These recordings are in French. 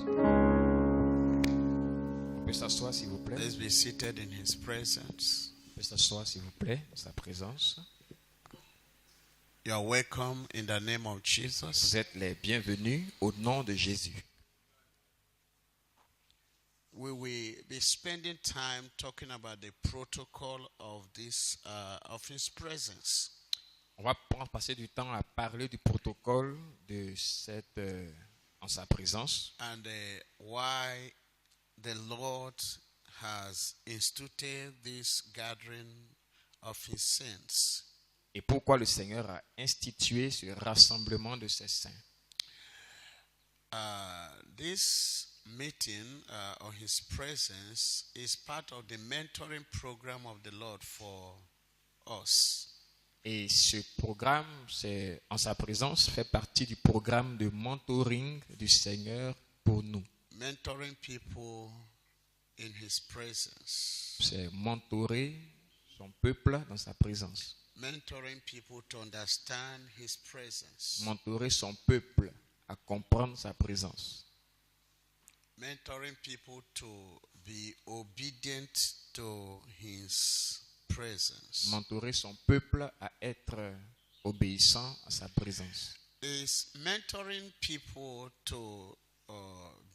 On peut s'asseoir s'il vous plaît. Let's be seated in His presence. On peut s'asseoir s'il vous plaît dans sa présence. You are welcome in the name of Jesus. Vous êtes les bienvenus au nom de Jésus. We will be spending time talking about the protocol of this of His presence. On va passer du temps à parler du protocole de cette en sa présence And why the Lord has instituted this gathering of His saints. et pourquoi le Seigneur a institué ce rassemblement de ses saints. This meeting on His presence is part of the mentoring program of the Lord for us. Et ce programme, en sa présence, fait partie du programme de mentoring du Seigneur pour nous. Mentoring people in His presence. C'est mentorer son peuple dans sa présence. Mentoring people to understand His presence. Mentorer son peuple à comprendre sa présence. Mentoring people to be obedient to His presence. Mentorer son peuple à être obéissant à sa présence. Is mentoring people to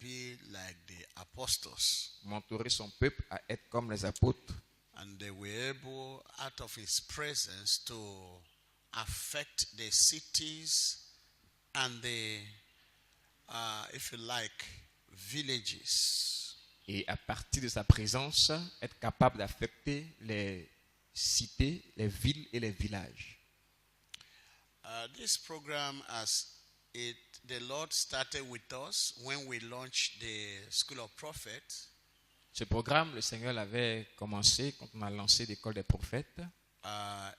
be like the apostles. Mentorer son peuple à être comme les apôtres. And they were able, out of His presence, to affect the cities and the, if you like, villages. Et à partir de sa présence, être capable d'affecter les cités, les villes et les villages. This program, the Lord started with us when we launched the School of Prophets. Ce programme, le Seigneur l'avait commencé quand on a lancé l'école des prophètes.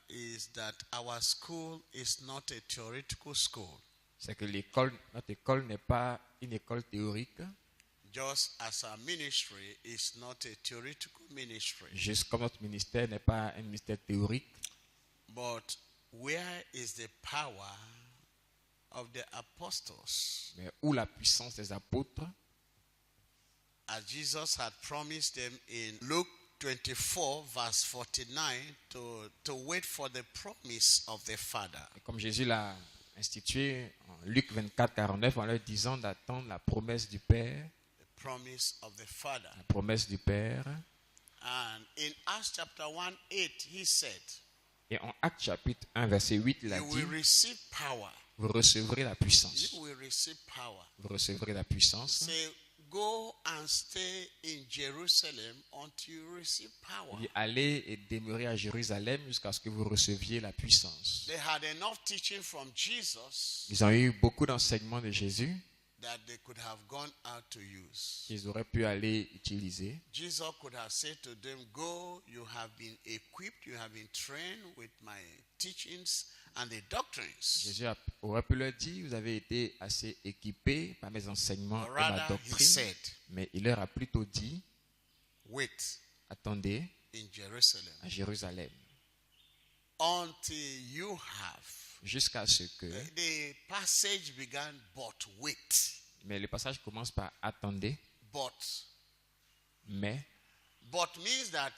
Is that our school is not a theoretical school. C'est que notre école n'est pas une école théorique. Just as our ministry is not a theoretical ministry. Juste comme notre ministère n'est pas un ministère théorique. But where is the power of the apostles? Mais où la puissance des apôtres? As Jesus had promised them in Luke 24 verse 49 to wait for the promise of the Father. Et comme Jésus l'a institué en Luc 24, 49, en leur disant d'attendre la promesse du Père. The promise of the Father. La promesse du Père. And in Acts chapter 1, 8, he said, et en Actes chapitre 1, verset 8, il a you dit, will receive power. vous recevrez la puissance. You will receive power. Vous recevrez la puissance. Say, go and stay in Jerusalem until you receive power. Il dit, allez et demeurez à Jérusalem jusqu'à ce que vous receviez la puissance. They had enough teaching from Jesus Ils ont eu beaucoup d'enseignements de Jésus that they could have gone out to use. qu'ils auraient pu aller utiliser. Jesus could have said to them, go, you have been equipped, you have been trained with my teachings and the doctrines. Jésus aurait pu leur dire, vous avez été assez équipés par mes enseignements et ma Rather, he doctrine. said, Mais il leur a plutôt dit, wait attendez in Jerusalem à Jérusalem until you have. jusqu'à ce que... The passage began, but wait. Mais le passage commence par attendez, But means that,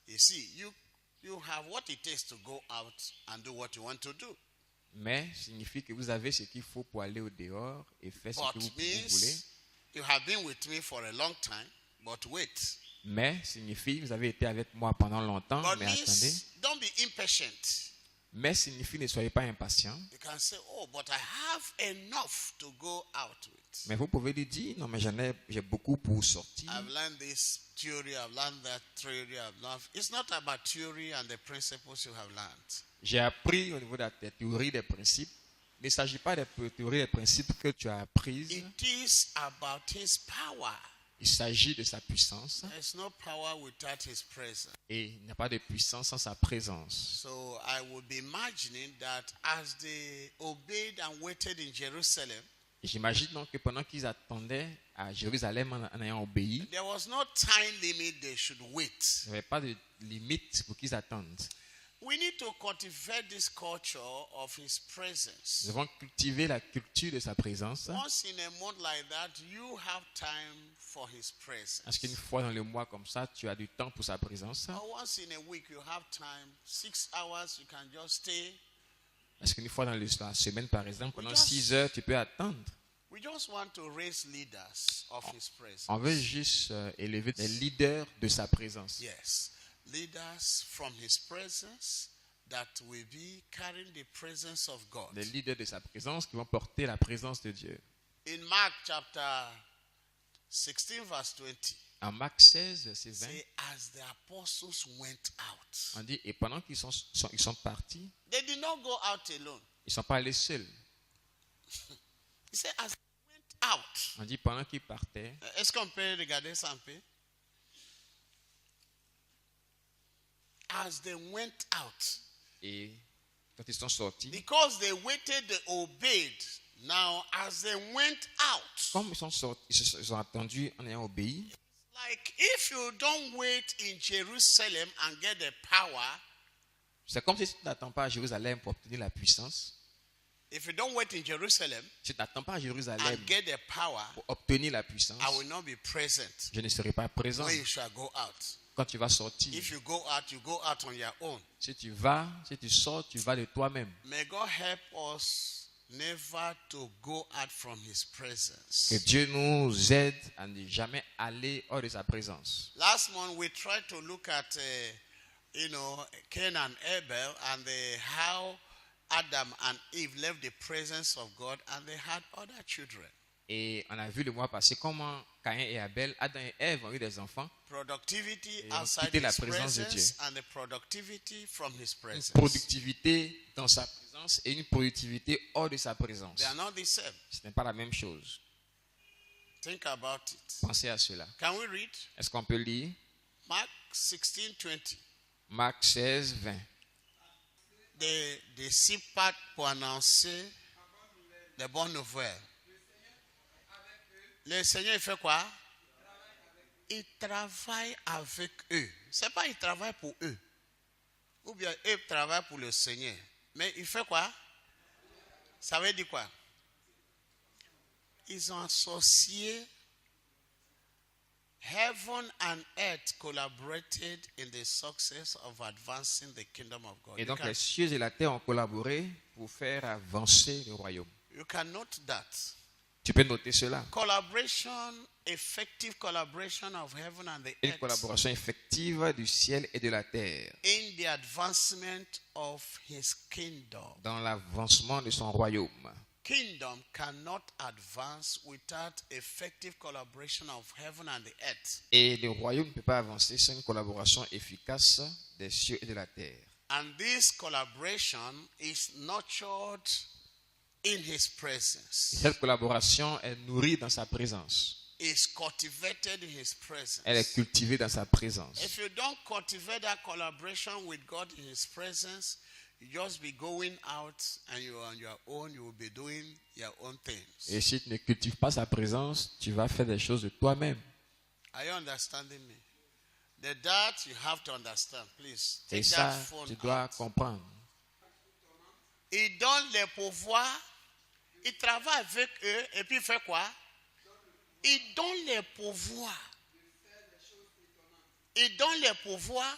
you see, you have what it takes to go out and do what you want to do. mais signifie que vous avez ce qu'il faut pour aller au dehors et faire ce que But vous voulez. means you have been with me for a long time, but wait. Mais signifie vous avez été avec moi pendant longtemps, But mais attendez. means don't be impatient. Mais signifie ne soyez pas impatients. You can say, oh, but I have enough to go out with. Mais vous pouvez lui dire, non mais j'ai beaucoup pour sortir. I've learned this theory, I've learned that theory, I've learned. It's not about theory and the principles you have learned. J'ai appris au niveau de la théorie des principes. Il ne s'agit pas des théories des principes que tu as apprises. It is about His power. Il s'agit de sa puissance. There's no power without His presence. Et il n'y a pas de puissance sans sa présence. So I would be imagining that as they obeyed and waited in Jerusalem, Et j'imagine donc que pendant qu'ils attendaient à Jérusalem en ayant obéi, there was no time limit they should wait. il n'y avait pas de limite pour qu'ils attendent. We need to cultivate this culture of his presence. Nous devons cultiver la culture de sa présence. Once in a month like that, you have time for his presence. Est-ce qu'une fois dans le mois comme ça, tu as du temps pour sa présence? Or once in a week, you have time, 6 hours, you can just stay. Est-ce qu'une fois dans la semaine, par exemple, pendant just- 6 heures, tu peux attendre? We just want to raise leaders of his presence. On veut juste élever des leaders de sa présence. Yes, leaders from his presence that will be carrying the presence of God. Des leaders de sa présence qui vont porter la présence de Dieu. In Mark chapter 16, verse 20, En Marc 16, verset 20, say, as the apostles went out, on dit, et pendant qu'ils sont partis, they did not go out alone. ils ne sont pas allés seuls. He said, as they went out. On dit, pendant qu'ils partaient, Est-ce qu'on peut regarder ça un peu? As they went out, et quand ils sont sortis, because they waited, they obeyed. Now, as they went out, comme ils sont sortis, ils sont attendus en ayant obéi, like if you don't wait in Jerusalem and get the power, c'est comme si tu n'attends pas à Jérusalem pour obtenir la puissance. if you don't wait in Jerusalem Si tu n'attends pas à Jérusalem and get the power, pour obtenir la puissance, I will not be present je ne serai pas présent when you shall go out. quand tu vas sortir. If you go out on your own. Si tu sors, tu vas de toi-même. May God help us never to go out from his presence. Que Dieu nous aide à ne jamais aller hors de sa présence. Last month we tried to look at, Cain and Abel and how Adam and Eve left the presence of God and they had other children. Et on a vu le mois passé comment Caïn et Abel, Adam et Ève ont eu des enfants. Productivity Et ont outside quitté la his présence de presence Dieu. and the productivity from his Une presence. productivité dans sa présence et une productivité hors de sa présence. They are not the same. Ce n'est pas la même chose. Think about it. Pensez à cela. Can we read? Est-ce qu'on peut lire Mark 16:20. Marc 16, 20. Des six pattes pour annoncer les bonnes nouvelles. Le Seigneur, il fait quoi? Il travaille avec eux. C'est pas il travaille pour eux. Ou bien eux travaillent pour le Seigneur. Mais il fait quoi? Ça veut dire quoi? Ils ont associé heaven and earth collaborated in the success of advancing the kingdom of God. Et donc les cieux et la terre ont collaboré pour faire avancer le royaume. You can note that. Tu peux noter cela. Collaboration, effective collaboration of heaven and the Une earth collaboration effective du ciel et de la terre in the advancement of his kingdom. dans l'avancement de son royaume. Kingdom cannot advance without effective collaboration of heaven and the earth. Et le royaume ne peut pas avancer sans une collaboration efficace des cieux et de la terre. And this collaboration is nurtured in his presence. Cette collaboration est nourrie dans sa présence. Is cultivated in his presence. Elle est cultivée dans sa présence. If you don't cultivate that collaboration with God in his presence, you just be going out and you are on your own, you will be doing your own things. Et si tu ne cultives pas sa présence, tu vas faire des choses de toi-même. Are you understanding me? The that you have to understand, please. Et Take that ça, phone tu dois out. comprendre. Il donne les pouvoirs, il travaille avec eux et puis il fait quoi? Il donne les pouvoirs. Il donne les pouvoirs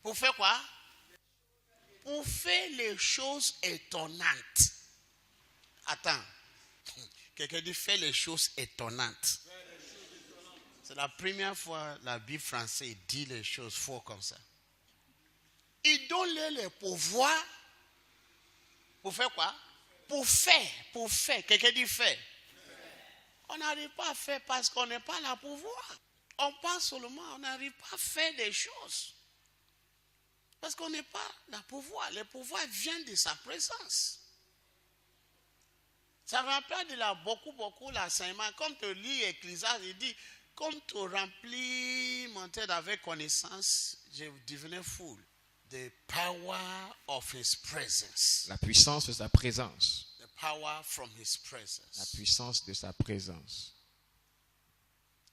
pour faire quoi? Pour faire les choses étonnantes. Attends. Quelqu'un dit faire les choses étonnantes. C'est la première fois la Bible française dit les choses fort comme ça. Il donne les pouvoirs pour faire quoi? Pour faire. Quelqu'un dit faire. On n'arrive pas à faire parce qu'on n'est pas là pour voir. On pense seulement, on n'arrive pas à faire des choses. Parce qu'on n'est pas là pour voir. Le pouvoir vient de sa présence. Ça me rappelle de là beaucoup l'enseignement. Comme tu lis Ecclésiaste, il dit, comme tu remplis mon tête avec connaissance, je devenais fou. The power of his presence. La puissance de sa présence. The power from his La presence. puissance de sa présence.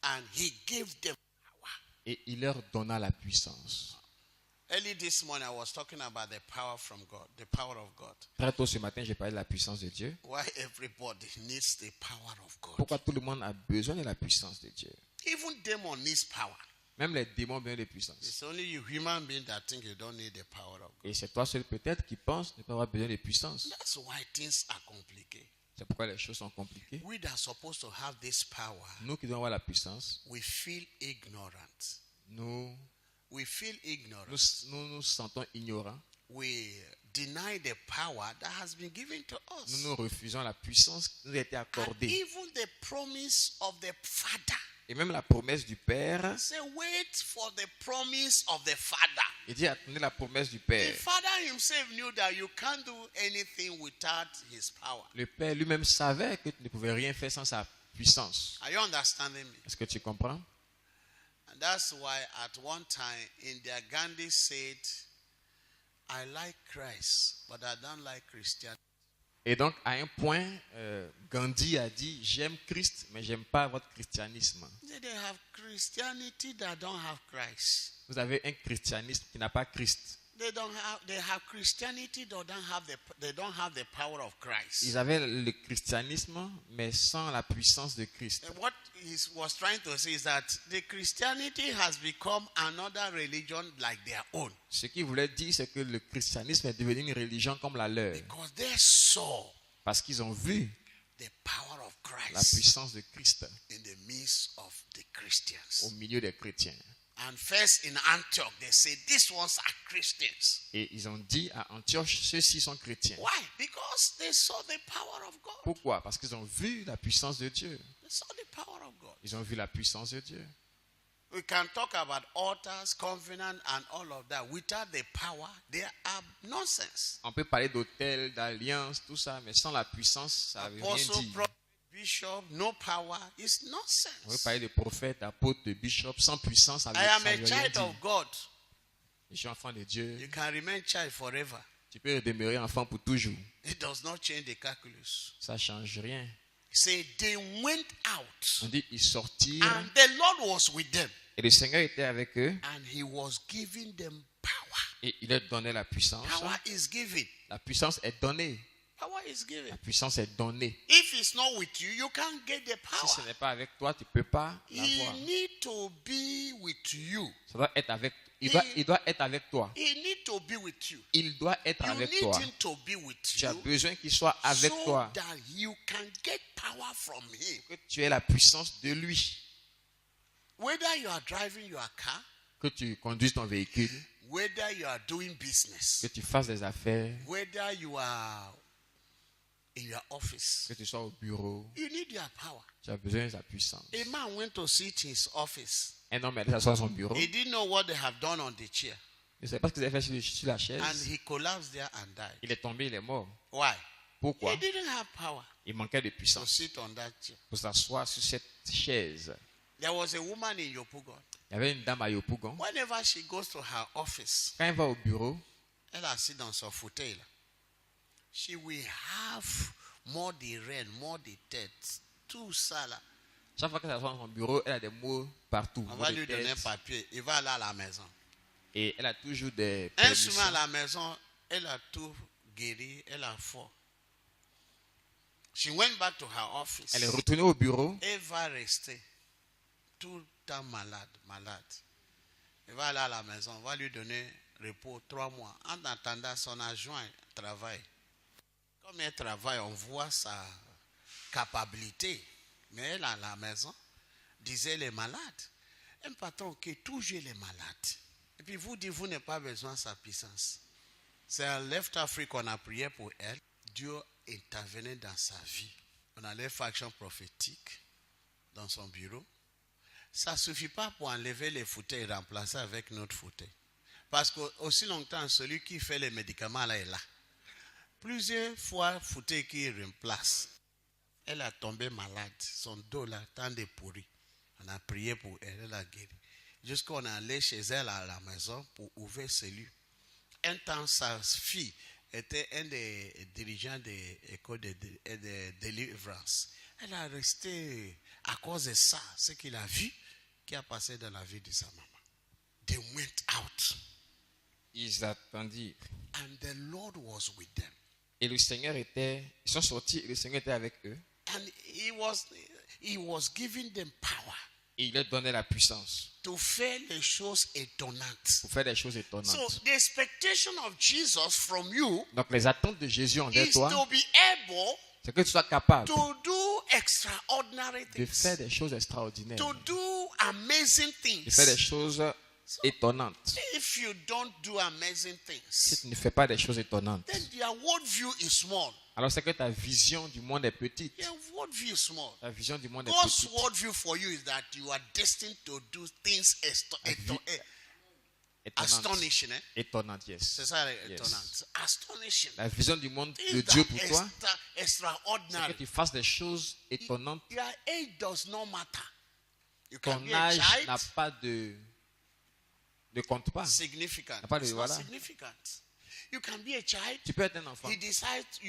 And he gave them power. Et il leur donna la puissance. Early this morning, I was talking about the power from God, the power of God. Très tôt ce matin, j'ai parlé de la puissance de Dieu. Why everybody needs the power of God. Pourquoi tout le monde a besoin de la puissance de Dieu? Even demon needs power. Même les démons ont besoin de puissance. It's only you human being that think you don't need the power of God. Et c'est toi seul peut-être qui pense ne pas avoir besoin de puissance. That's why things are complicated. C'est pourquoi les choses sont compliquées. We that are supposed to have this power, Nous qui devons avoir la puissance, we feel ignorant. nous We feel ignorant. nous sentons ignorants. We deny the power that has been given to Nous us. nous refusons la puissance qui nous a été And accordée. even the promise of the Father. Et même la promesse du Père, Say, wait for the promise of the Father. il dit attendez la promesse du The Père. Father himself knew that you can't do anything without his power. Le Père lui-même savait que tu ne pouvais rien faire sans sa puissance. Are you understanding me? Est-ce que tu comprends? And that's why at one time Indira Gandhi said, I like Christ, but I don't like Christianity. Et donc, à un point, Gandhi a dit j'aime Christ, mais j'aime pas votre christianisme. They have Christianity that don't have Christ. Vous avez un christianisme qui n'a pas Christ. They have Christianity that don't have the power of Christ. Ils avaient le christianisme, mais sans la puissance de Christ. And what he was trying to say is that the Christianity has become another religion like their own. Ce qu'il voulait dire, c'est que le christianisme est devenu une religion comme la leur. Because they saw Parce qu'ils ont vu the power of la Christ puissance de Christ in the midst of the Christians. au milieu des chrétiens. And first in Antioch, they say these ones are Christians. Et ils ont dit à Antioche, ceux-ci sont chrétiens. Why? Because they saw the power of God. Pourquoi? Parce qu'ils ont vu la puissance de Dieu. They saw the power of God. Ils ont vu la puissance de Dieu. We can talk about altars, covenant, and all of that. Without the power, they are nonsense. On peut parler d'autel, d'alliance, tout ça, mais sans la puissance, ça ne veut rien Apostle, dire. prophet, bishop, no power is On peut nonsense. parler de prophète, d'apôtre, de bishop, sans puissance, ça ne I am veut a rien child dire. of God. Je suis enfant de Dieu. You can remain child forever. Tu peux demeurer enfant pour toujours. It does not change the calculus. Ça ne change rien. Say they went out, On dit, ils sortirent and the Lord was with them, et le Seigneur était avec eux and He was giving them power. et il leur donnait la puissance. Power is given. La puissance est donnée. Power is given. La puissance est donnée. If it's not with you, you can't get the Si ce power. n'est pas avec toi, tu ne peux pas He l'avoir. need to be with you. Ça doit être avec, il doit être avec toi. He need to be with you. Il doit être You avec need toi. him to be with Tu as you besoin qu'il soit avec so toi. that you can get power from him. Que tu aies la puissance de lui. Whether you are driving your car, Que tu conduises ton véhicule. whether you are doing business, Que tu fasses des affaires. whether you are in your office, Que tu sois au bureau. you need your power. Tu as besoin de sa puissance. A man went to sit in his office. Un homme allait s'asseoir à son bureau. He didn't know what they have done on the chair, Il ne savait pas ce qu'ils avaient fait sur la and chaise. he collapsed there and died. Il est tombé, il est mort. Why? Pourquoi? He didn't have power Il manquait de to puissance sit on that chair. pour s'asseoir sur cette chaise. There was a woman in Yopougon. Il y avait une dame à Yopougon. Whenever she goes to her office, Quand elle va au bureau, elle assise dans son fauteuil. She will have more the rent, more the tête, tout ça là. chaque fois qu'elle s'assoit dans son bureau, elle a des mots partout. On mots va de lui donner un tête. papier. Il va aller à la maison. Et elle a toujours des Un souvent à permissions. la maison, elle a tout guéri, elle a fort. She went back to her office. Elle est retournée au bureau. Elle va rester tout le temps malade. Elle va aller à la maison, on va lui donner repos 3 mois. En attendant, son adjoint travaille. Comme elle travaille, on voit sa capacité. Mais elle, à la maison, disait elle est malade. Un patron qui est toujours les malades. Et puis vous dites, vous n'avez pas besoin de sa puissance. C'est à Left Afrique qu'on a prié pour elle. Dieu intervenait dans sa vie. On allait faire action prophétique dans son bureau. Ça ne suffit pas pour enlever les fauteuils et remplacer avec notre fauteuil. Parce qu'aussi longtemps, celui qui fait les médicaments là est là. Plusieurs fois, fauteuil qui remplace. Elle a tombé malade. Son dos là, tant de pourri. On a prié pour elle, elle a guéri. Jusqu'on est allé chez elle à la maison pour ouvrir celui. Un temps, sa fille était un des dirigeants des écoles de délivrance. Elle a resté à cause de ça, ce qu'il a vu, qui a passé dans la vie de sa maman. They went out. Ils attendirent. and the Lord was with them. Et le Seigneur était, ils sont sortis et le Seigneur était avec eux. And he was giving them power Et il leur donnait la puissance to faire les choses étonnantes. pour faire des choses So étonnantes. the expectation of Jesus from you Donc les attentes de Jésus envers is toi, to be able c'est que tu sois capable to do extraordinary de things, faire des choses extraordinaires, to do amazing de faire des things. choses étonnantes. If you don't do amazing Si things, tu ne fais pas des choses étonnantes, then your worldview is small. alors c'est que ta vision du monde est petite. Your worldview is small. Ta vision du monde est God's petite. worldview for you is that you are destined to do things Étonnante. astonishing. Eh? Étonnante, yes. C'est ça, Yes. étonnant. Astonishing. La vision du monde de Things Dieu that pour toi, c'est que extraordinary. tu fasses des choses étonnantes. Your age does not matter. You can Ton be a âge n'a child, pas ne compte pas. significant. N'a pas de- It's not voilà. significant. You can be a child. Tu peux être un enfant. You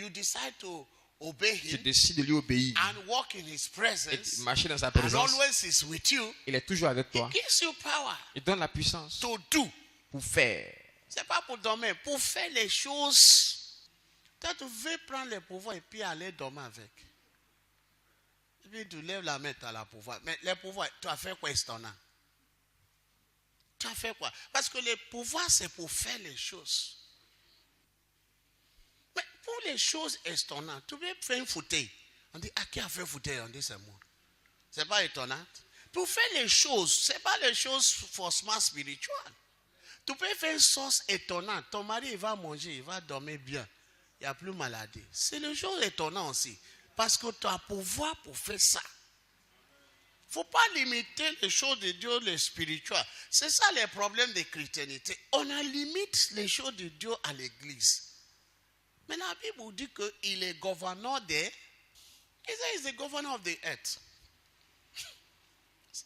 decide to obey Tu him décides de lui obéir and walk in his et presence, marcher dans sa and présence. always is with you. Il est toujours avec He toi. gives you power Il donne la puissance to do. pour faire. C'est pas pour dormir, pour faire les choses. Toi, tu veux prendre le pouvoir et puis aller dormir avec. Et puis tu lèves la main, tu as le pouvoir. Mais le pouvoir, tu as fait quoi, étonnant? Tu as fait quoi? Parce que le pouvoir, c'est pour faire les choses. Mais pour les choses étonnantes, tu veux faire un fauteuil. On dit, qui a fait un fauteuil? On dit, c'est moi. C'est pas étonnant. Pour faire les choses, c'est pas les choses forcément spirituelles. Tu peux faire une sauce étonnante. Ton mari, il va manger, il va dormir bien. Il n'y a plus de maladie. C'est une chose étonnante aussi. Parce que tu as pouvoir pour faire ça. Il ne faut pas limiter les choses de Dieu, les spirituels. C'est ça le problème de chrétienté. On a limite les choses de Dieu à l'église. Mais la Bible dit qu'il est gouverneur des... Il est the governor of the earth.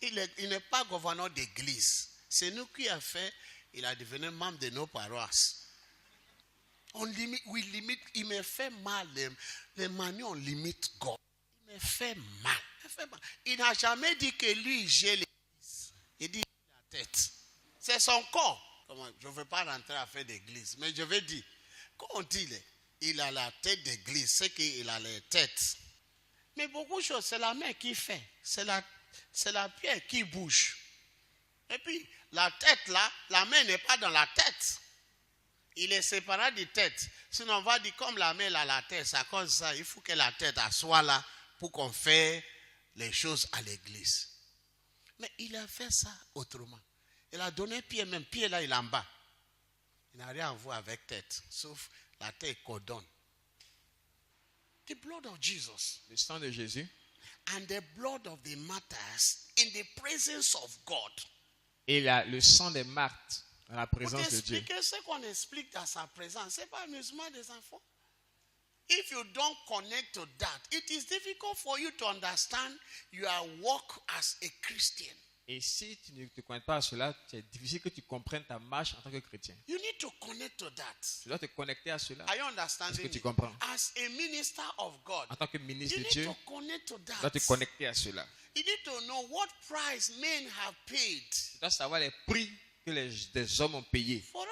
Il n'est pas gouverneur d'église. C'est nous qui a fait... Il a devenu membre de nos paroisses. Il me fait mal. Les manières, on limite God. Il me fait mal. Il n'a jamais dit que lui, j'ai l'église. Il dit la tête. C'est son corps. Je ne veux pas rentrer à faire d'église. Mais je vais dire, quand on dit il a la tête d'église, c'est qu'il a la tête. Mais beaucoup de choses, c'est la main qui fait. C'est la pierre qui bouge. Et puis, la tête là, la main n'est pas dans la tête. Il est séparé de tête. Sinon, on va dire, comme la main a la tête, c'est à cause de ça, il faut que la tête soit là pour qu'on fasse les choses à l'église. Mais il a fait ça autrement. Il a donné pied, même pied là, il est en bas. Il n'a rien à voir avec tête, sauf la tête qu'on donne. The blood of Jesus. Le sang de Jésus And the blood of the martyrs in the presence of God. et le sang des martyrs dans la présence de Dieu. Expliquer ce qu'on explique dans sa présence, ce n'est pas amusement des enfants. If you don't connect to that, it is difficult for you to understand your walk as a Christian. Et si tu ne te connectes pas à cela, c'est difficile que tu comprennes ta marche en tant que chrétien. You need to connect to that. Tu dois te connecter à cela. Are you Est-ce understanding que tu me? comprends? As a minister of God, En tant que ministre you de need Dieu, to connect to tu dois te that. connecter à cela. You need to know what price men have paid Tu dois savoir les prix que des hommes ont payés for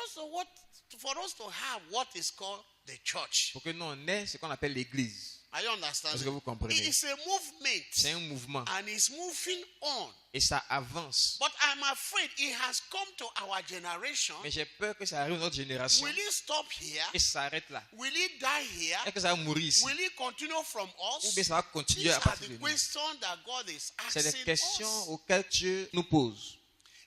us to have what is called the church. pour que nous on ait ce qu'on appelle l'église. Are you Est-ce que understanding? vous comprenez? It is a movement C'est un mouvement and it's moving on. et ça avance. But I'm afraid it has come to our generation. Mais j'ai peur que ça arrive à notre génération Will it stop here? et ça s'arrête là. Will it die here? Est-ce que ça va mourir ici? Will it continue from Ou us? bien ça va continuer These à are partir the de nous? questions that God is C'est des asking questions us. auxquelles Dieu nous pose.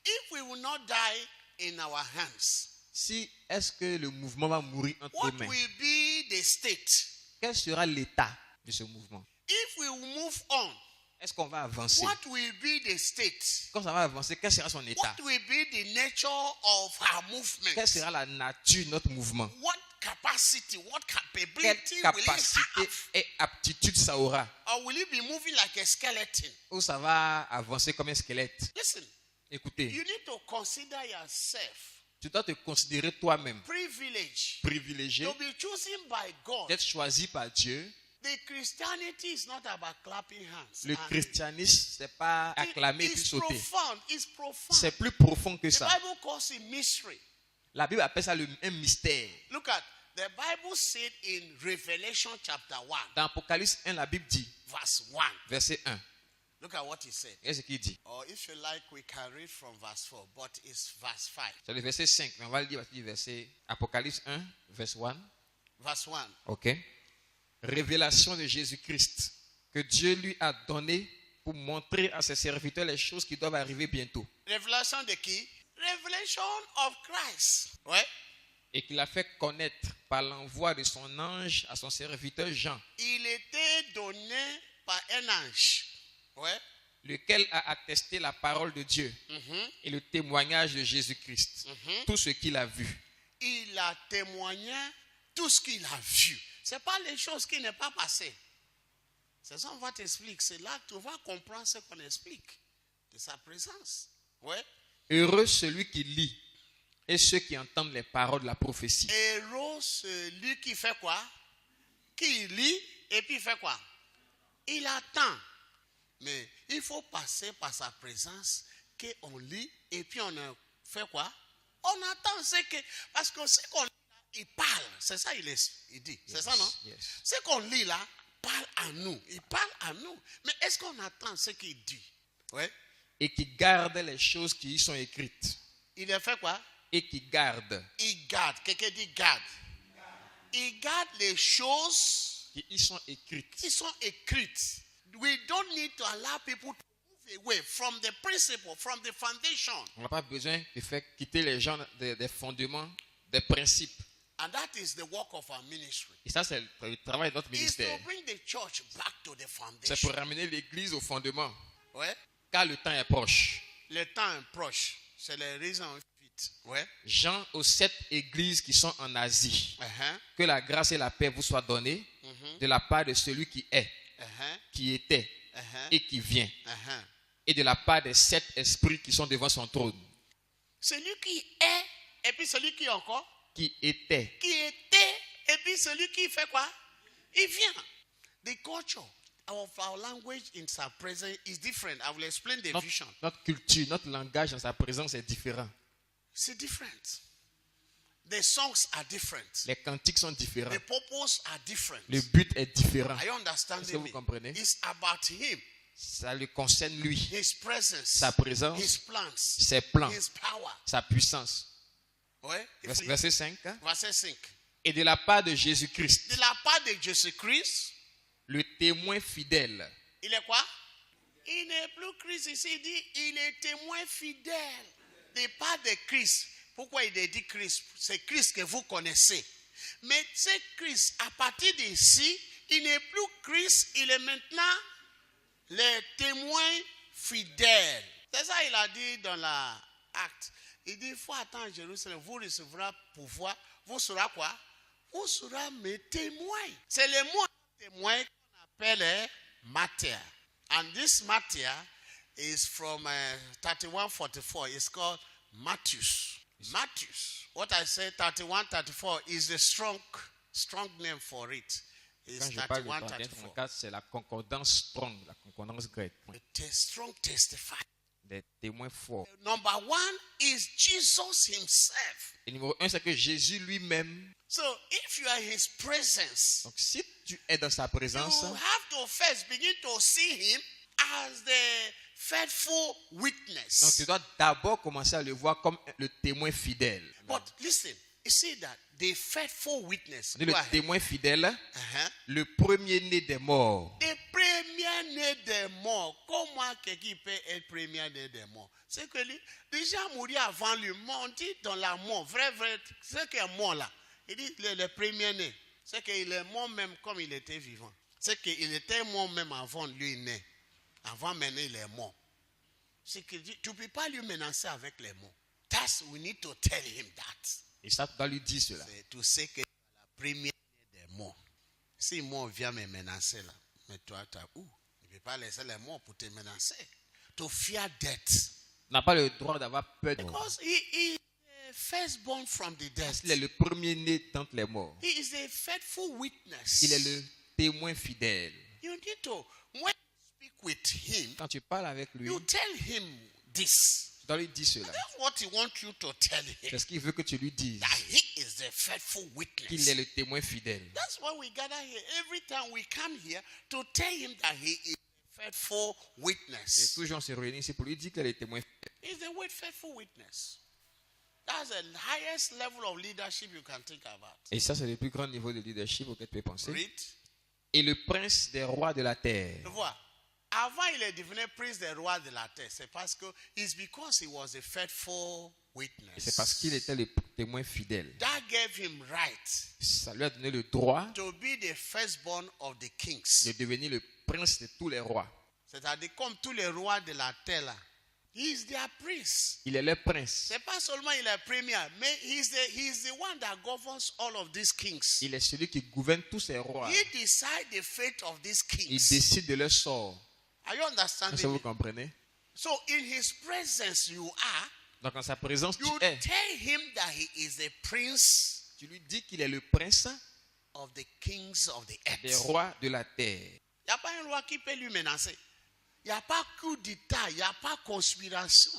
If we will not die in our hands, Si est-ce que le mouvement va mourir entre what nos mains? will be the state? Quel sera l'état de ce mouvement? If we will move on, Est-ce qu'on va avancer? what will be the state? Quand ça va avancer, quel sera son état? What will be the nature of our movement? Quelle sera la nature de notre mouvement? What capacity, what Quelle capability will it capacité have? et aptitude ça aura? Or will it be moving like a skeleton? Ou ça va avancer comme un squelette? Listen, Écoutez, you need to consider yourself tu dois te considérer toi-même privileged privilégié to be chosen by God. d'être choisi par Dieu. The Christianity is not about clapping hands. Le And christianisme, c'est pas acclamer et puis it's sauter. profound. It's profound. C'est plus profond que The ça. Bible calls it mystery. La Bible appelle ça un mystère. Look at, the Bible said in Revelation chapter 1, Dans Apocalypse 1, la Bible dit, verse 1. verset 1, Look at what he said. qu'est-ce qu'il dit? Or if you like, we can read from verse 4, but it's verse 5. C'est le verset 5, mais on va le lire à partir du verset Apocalypse 1, verset 1. Verse 1. Ok. Révélation de Jésus-Christ que Dieu lui a donné pour montrer à ses serviteurs les choses qui doivent arriver bientôt. Révélation de qui? Revelation of Christ. Ouais. Et qu'il a fait connaître par l'envoi de son ange à son serviteur Jean, Il était donné par un ange. Ouais. lequel a attesté la parole de Dieu et le témoignage de Jésus-Christ, tout ce qu'il a vu. Il a témoigné tout ce qu'il a vu. Ce n'est pas les choses qui n'est pas passées. C'est ça qu'on va t'expliquer. C'est là que tu vas comprendre ce qu'on explique de sa présence. Ouais. Heureux celui qui lit et ceux qui entendent les paroles de la prophétie. Heureux celui qui fait quoi? Qui lit et puis fait quoi? Il attend. Mais il faut passer par sa présence qu'on lit et puis on fait quoi? On attend ce que... Parce que ce qu'on lit là, il parle. C'est ça il dit. C'est ça, non? Yes. Ce qu'on lit là parle à nous. Il parle à nous. Mais est-ce qu'on attend ce qu'il dit? Ouais. Et qui garde les choses qui y sont écrites. Il a fait quoi? Et qui garde. Il garde. Quelqu'un dit garde. Il garde les choses Qui y sont écrites. qui sont écrites. We don't need to allow people to move away from the principle, from the foundation. On n'a pas besoin de faire quitter les gens des fondements, des principes. And that is the work of our ministry. Et ça, c'est le travail de notre Is to ministère. bring the church back to the C'est foundation. pour ramener l'église au fondement. Ouais. Car le temps est proche. Le temps est proche. C'est la raison vite. Ouais. Jean aux 7 églises qui sont en Asie. Uh-huh. Que la grâce et la paix vous soient données de la part de celui qui est, Uh-huh. qui était Uh-huh. et qui vient. Uh-huh. Et de la part des 7 esprits qui sont devant son trône. Celui qui est, et puis celui qui est encore, Qui était. qui était, et puis celui qui fait quoi? Il vient. The culture of our language in sa presence is different. I will explain the vision. Notre culture, notre langage dans sa présence est différent. C'est different. The songs are different. Les cantiques sont différents. The purpose are different. Le but est différent. Are you understanding Est-ce que vous me? comprenez? It's about him, Ça le concerne lui, his presence, sa présence, his plans, ses plans, his power. sa puissance. Ouais. Verset 5. Hein? Verset 5. Et de la part de Jésus-Christ, De la part de Jésus-Christ, le témoin fidèle, il est quoi? Il n'est plus Christ ici, il dit il est témoin fidèle. De part de Christ. Pourquoi il est dit Christ? C'est Christ que vous connaissez. Mais c'est Christ, à partir d'ici, il n'est plus Christ, il est maintenant le témoin fidèle. C'est ça il a dit dans l'acte. Il dit, il faut attendre à Jérusalem, vous recevrez pouvoir. Vous serez quoi? Vous serez mes témoins. C'est le mot témoin qu'on appelle matière. And this matière is from 31:44. It's called Matthews. Matthews. What I say 31:34 is the strong name for it. It's quand je parle de 31:34. 31, c'est la concordance strong, la concordance grecque. The strong testify. Des témoins forts. Number one is Jesus himself. Et numéro 1, c'est que Jésus lui-même. So if you are in his presence, Donc si tu es dans sa you présence, have to first begin to see him as the faithful donc witness. tu dois d'abord commencer à le voir comme le témoin fidèle. But listen, you see that the faithful witness. Le Go ahead. témoin fidèle, Uh-huh. le premier-né des morts. Le premier-né des morts. Comment quelqu'un peut être premier-né des morts? C'est que lui, déjà mourir avant lui, on dit dans la mort, vrai, c'est qu'il est mort là. Il dit le premier-né. C'est qu'il est mort même comme il était vivant. C'est qu'il était mort même avant lui né. Avant maintenant il est mort. C'est que tu ne peux pas lui menacer avec les mots. That's we need to tell him that. Et ça, tu dois lui dire cela. C'est tout ce que la première des mots. Si moi vient me menacer là, mais toi, tu ne peux pas laisser les mots pour te menacer. To fear death. Tu n'as pas le droit d'avoir peur de mort. Because he is the firstborn from the dead. Il est le premier-né d'entre les morts. He is a faithful witness. Il est le témoin fidèle. You need to, when you speak with him, Quand tu parles avec lui, you tell him this. tu dois lui dire cela. That's what he wants you to tell him. C'est ce qu'il veut que tu lui dises. That he is the faithful Qu'il witness. est le témoin fidèle. That's why we gather here. Every time we come here to tell him that he is a faithful Et witness. toujours on se réunit ici pour lui dire qu'il est le témoin fidèle. He's the faithful witness. That's the highest level of leadership you can think about. Et ça, c'est le plus grand niveau de leadership auquel tu peux penser. Read. Et le prince des rois de la terre. Tu vois, avant il est devenu prince des rois de la terre, c'est parce que it's because he was a faithful Et c'est parce qu'il witness. était le témoin fidèle. That gave him right Ça lui a donné le droit to be the firstborn of the kings. de devenir le prince de tous les rois. C'est-à-dire comme tous les rois de la terre là. He is their prince. Il est le prince. C'est pas seulement il est premier, mais he's the one that governs all of these kings. Il est celui qui gouverne tous ces rois. He decides the fate of these Il kings. décide de leur sort. Are you Est-ce que understanding? vous Me? comprenez? So in his presence you are. Donc en sa présence, tu You es. tell him that he is the prince Tu lui dis qu'il est le prince of the kings of the des earth. rois de la terre. Il n'y a pas un roi qui peut lui menacer. Il n'y a pas coup d'État, il n'y a pas conspiration.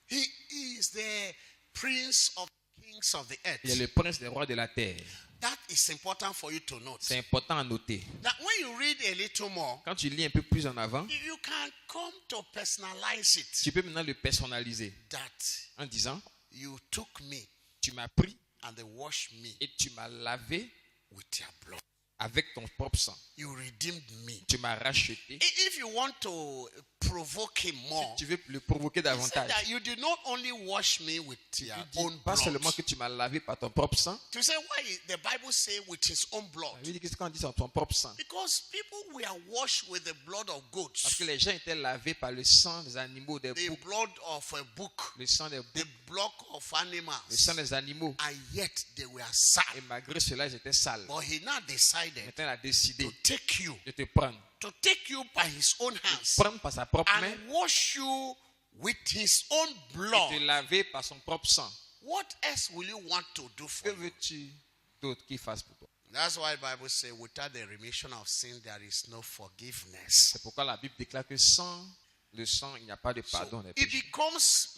He is the prince of the kings of the Il est earth. le prince des rois de la terre. That is important for you to note. C'est important à noter. Now, when you read a little more, Quand tu lis un peu plus en avant, you can come to personalize it. tu peux maintenant le personnaliser That en disant, you took me tu m'as pris and they washed me et tu m'as lavé with your blood. avec ton propre sang. You redeemed me. Tu m'as racheté. If you want to provoke him more, Tu veux le provoquer he said davantage. that you did not only wash me with your Il dit own pas blood. seulement que tu m'as lavé par ton propre sang. To say why the Bible say with his own blood. Il dit que c'est quand on dit c'est ton propre sang. Because people were washed with the blood of Parce goats, que les gens étaient lavés par le sang des animaux, des the boucs, blood of a book, le sang des the boucs, blood of le animals, sang des animaux. and yet they were sad. Et malgré cela, ils étaient sales. But he now decided Maintenant, il a décidé to take you de te prendre his own hands prendre par sa propre main and wash you with his own et te blood. laver par son propre sang. What else will you want to do Que for you? veux-tu d'autre qu'il fasse pour toi? That's why the Bible says, without the remission of sin, there is no forgiveness. C'est pourquoi la Bible déclare que sans le sang, il n'y a pas de pardon des It péchés. becomes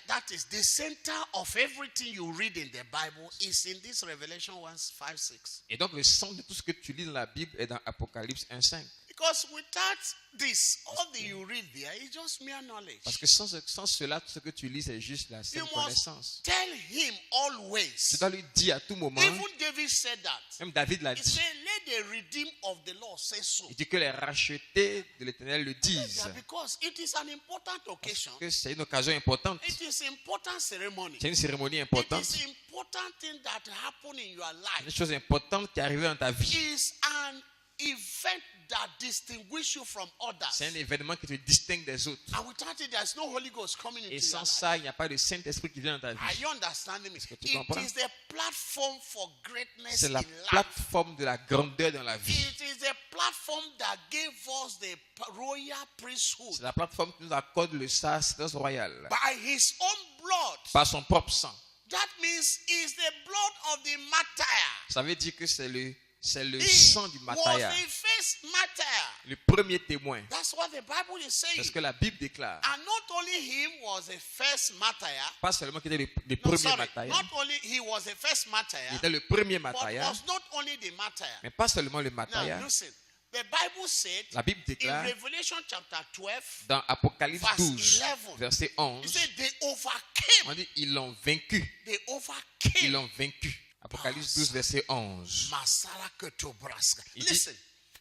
that is the center of everything you read in the Bible is in this Revelation 1:5-6. Et donc le sang de tout ce que tu lis dans la Bible est dans Apocalypse 1:5. Because without this, all that you read there is just mere knowledge. Parce que sans cela, tout ce que tu lis, c'est juste la You simple must connaissance. tell him always. Tu dois lui dire à tout moment, Even David said that. même David l'a He dit, said, let the redeemed of the Lord say so. il dit que les rachetés de l'Éternel le disent. Yeah, because it is an important occasion. Que c'est une occasion importante. It is an important ceremony. C'est une cérémonie It importante. is an important thing that happened in your Une life. chose importante qui est arrivée dans ta vie. Is an event that distinguishes you from others. C'est un événement qui te distingue des autres. And without it, there's no Holy Ghost coming into Et your sans life. ça, il n'y a pas de Saint-Esprit qui vient dans ta Are vie. you understanding me? que tu It comprends? is the platform for greatness C'est la in life. plateforme de la grandeur dans la vie. It is the platform that gave us the royal priesthood. C'est la plateforme qui nous accorde le sacerdoce royal. By his own blood. Par son propre sang. That means it's the blood of the martyr. Ça veut dire que c'est le He sang du was martyr. the first martyr. Le premier témoin. That's what the Bible is saying. C'est ce que la Bible déclare. And not only him was the first martyr. Pas seulement qu'il était le No, premier sorry. martyr. Not only he was the first martyr, Il était le premier but martyr. was not only the martyr. Mais pas seulement le Now martyr. listen. The Bible said La Bible in déclare Revelation chapter 12, dans Apocalypse verse 12, 11. verset it 11, said they overcame. on dit ils l'ont vaincu. They Ils overcame. l'ont vaincu. Apocalypse 12, verset 11. Masala Ketobraska. Il dit- Listen.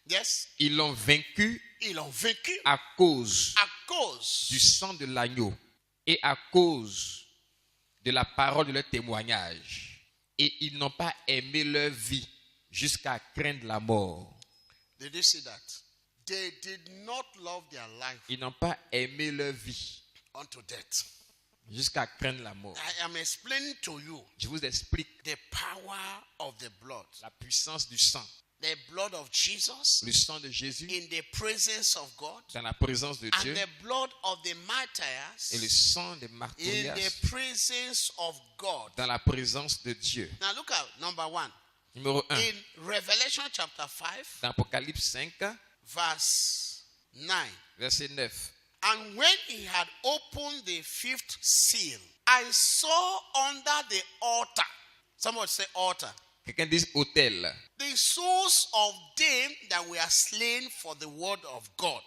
Yes. Ils l'ont vaincu Ils l'ont vaincu à cause à cause du sang de l'agneau et à cause de la parole de leur témoignage. Et ils n'ont pas aimé leur vie jusqu'à craindre la mort. Did you see that? They did not love their life Ils n'ont pas aimé leur vie unto death. jusqu'à craindre la mort. I am explaining to you Je vous explique the power of the blood. la puissance du sang. The blood of Jesus Le sang de Jésus in the presence of God dans la présence de and Dieu the blood of the et le martyrs sang des in martyrs the presence of God. dans la présence de Dieu. Now look at number 1. Numéro 1, In Revelation chapter 5, dans Apocalypse 5, verse 9. verset 9. And when he had opened the fifth seal, I saw under the altar, someone say altar, Quelqu'un dit autel. the souls of them that were slain for the word of God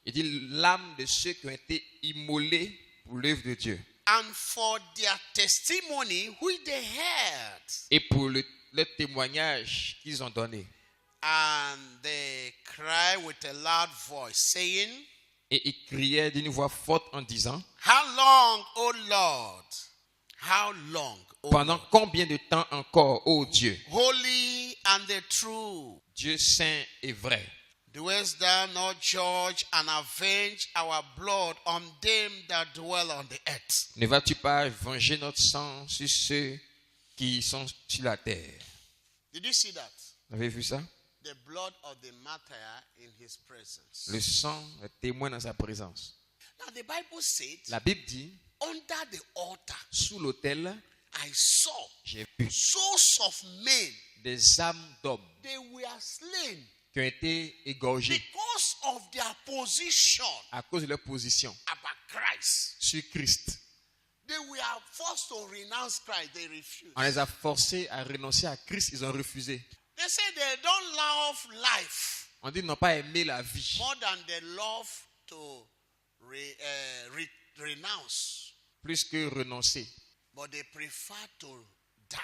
Il dit l'âme de ceux qui ont été immolés pour l'œuvre de Dieu. and for their testimony which they heard. Et pour le témoignage qu'ils ont donné. And they cry with a loud voice, saying, Et ils criaient d'une voix forte en disant, How long, O Lord? How long, O pendant Lord? combien de temps encore, ô Dieu, Holy and the true, Dieu saint et vrai, doest thou not judge and avenge our blood on them that dwell on the earth? ne vas-tu pas venger notre sang sur ceux qui sont sur la terre? Did you see that? Vous avez vu ça? The blood of the martyr in his presence. Le sang est témoin dans sa présence. Now the Bible said, La Bible dit, under the altar, sous l'autel, I saw j'ai vu souls of men. des âmes d'hommes They were slain qui ont été égorgées because of their position à cause de leur position about Christ. sur Christ. They were forced to renounce Christ. They refused. On les a forcés à renoncer à Christ, ils ont refusé. They say they don't love life On dit qu'ils n'ont pas aimé la vie more than they love to renounce. plus que renoncer. But they prefer to die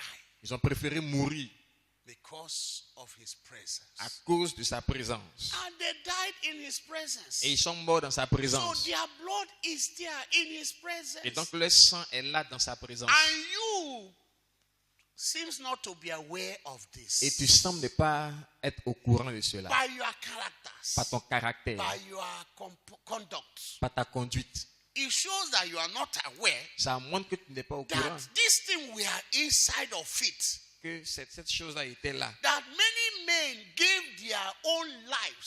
Ils ont préféré mourir because of his presence. à cause de sa présence. And they died in his presence. Et ils sont morts dans sa So présence. their blood is there in his presence. Et donc le sang est là dans sa présence. And you seems not to be aware of this. Et tu sembles ne pas être au courant de cela. By your characters, Par ton caractère, by your conduct. par ta conduite. It shows that you are not aware Ça montre que tu n'es pas au courant. that this thing we are inside of it. Que cette chose-là était là. That many men gave their own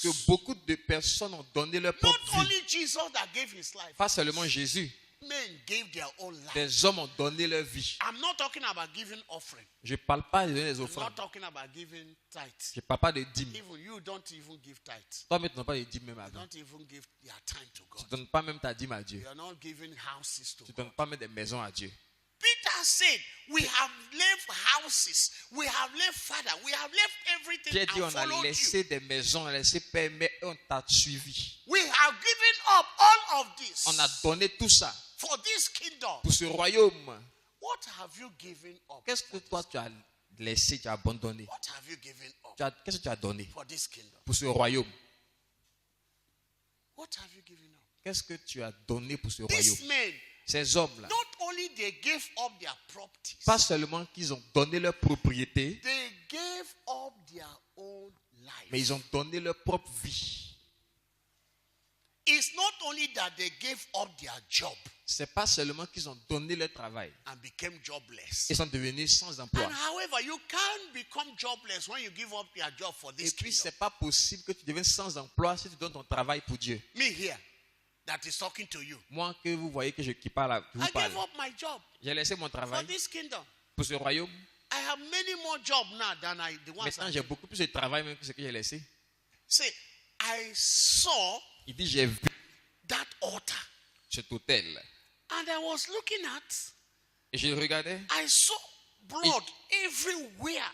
Que lives. beaucoup de personnes ont donné leur Not propre vie. only Jesus that gave his life. Pas seulement Jésus. Men gave their own life. Des hommes ont donné leur vie. I'm not talking about giving offering. Je ne parle pas de donner des I'm offrandes. not talking about giving tithes. Je ne parle pas de dîmes. Even you don't even give tithes. Toi, mais tu n'as pas de dîmes même You avant. don't even give your time to Tu God. ne donnes pas même ta dîme à Dieu. You are not giving houses to Tu ne God. donnes pas même des maisons à Dieu. Peter said, we have left houses, we have left father, we have left everything Pierre dit, and on a followed you. laissé des maisons, on a laissé père, mais on t'a suivi. We have given up all of this On a donné tout ça for this kingdom. pour ce royaume. What have you given up? Qu'est-ce que toi tu as laissé, tu as abandonné? What have you given up Qu'est-ce que tu as donné for this kingdom? pour ce royaume? What have you given up? Qu'est-ce que tu as donné pour ce royaume? These men, Ces hommes-là, not only they gave up their properties, pas seulement qu'ils ont donné leur propriété, they gave up their own mais life. ils ont donné leur propre vie. It's not only that they gave up their job C'est pas seulement qu'ils ont donné leur travail, and became jobless. ils sont devenus sans emploi. And however, you can't become jobless when you give up your job for Et this puis, kingdom. c'est pas possible que tu deviennes sans emploi si tu donnes ton travail pour Dieu. Me here, that is talking to you. Moi, que vous voyez que qui parle, je vous I parle. gave up my job J'ai laissé mon for travail this kingdom. pour ce royaume. I have many more jobs now than the ones Maintenant, I j'ai beaucoup plus de travail même que ce que j'ai laissé. say. I saw Il dit, j'ai vu that altar cet hôtel. and I was looking at, Et je regardais I saw blood everywhere.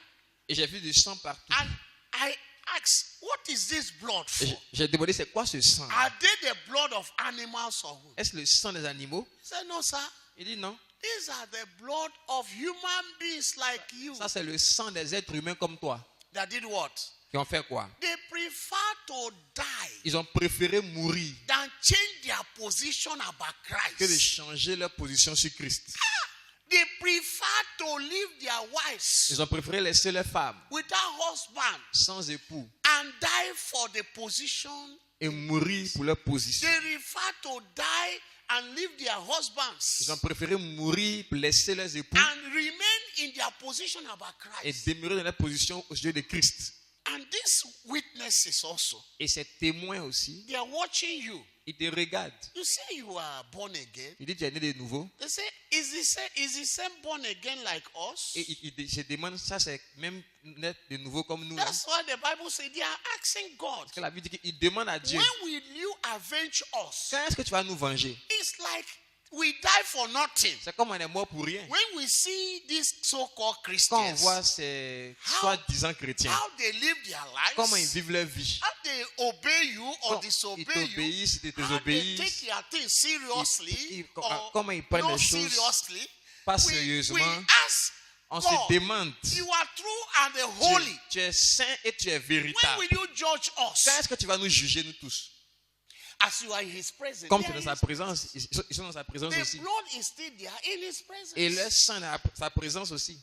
et j'ai vu du sang partout. And I asked, what is this blood Et for? j'ai demandé, c'est quoi ce sang? Are they the blood of animals or who? Est-ce le sang des animaux? He said, no, sir. Il dit non. These are the blood of human beings like you. Ça, c'est le sang des êtres humains comme toi. That did what? Qui ont fait quoi? They prefer to die Ils ont préféré mourir than change their position about que de Christ. changer leur position sur Christ. They prefer to leave their wives Ils ont préféré laisser leurs femmes without husband sans époux and die for the position. et mourir pour leur position. They prefer to die and leave their husbands Ils ont préféré mourir pour laisser leurs époux and remain in their position about et Christ. demeurer dans leur position aux yeux de Christ. And these witnesses also, Et ces témoins aussi, they are watching you. ils te regardent. You say you are born again. Ils disent, tu es né de nouveau. They say, is the same born again like us? Et ils se demandent, ça c'est même naître de nouveau comme nous. Hein? That's why the Bible says they are asking God, Parce que la Bible dit qu'ils demandent à Dieu, when will you avenge us? quand est-ce que tu vas nous venger? It's like we die for nothing. C'est comme on est mort pour rien. When we see these so-called Quand on Christians, voit ces soi-disant chrétiens, how they live their comment ils lives, vivent leur vie, how they obey you or quand ils disobey you, t'obéissent, ils te how they take désobéissent, their things seriously or comment ils prennent not les choses seriously, pas we sérieusement, ask on God, se demande, you are true and holy. tu es saint et tu es When véritable. will you judge Quand us? est-ce que tu vas nous juger, nous tous? As you are in his presence. Comme They tu es are dans in sa présence, ils sont dans sa présence The aussi. blood is still there in his presence. Et le sang est dans sa présence aussi.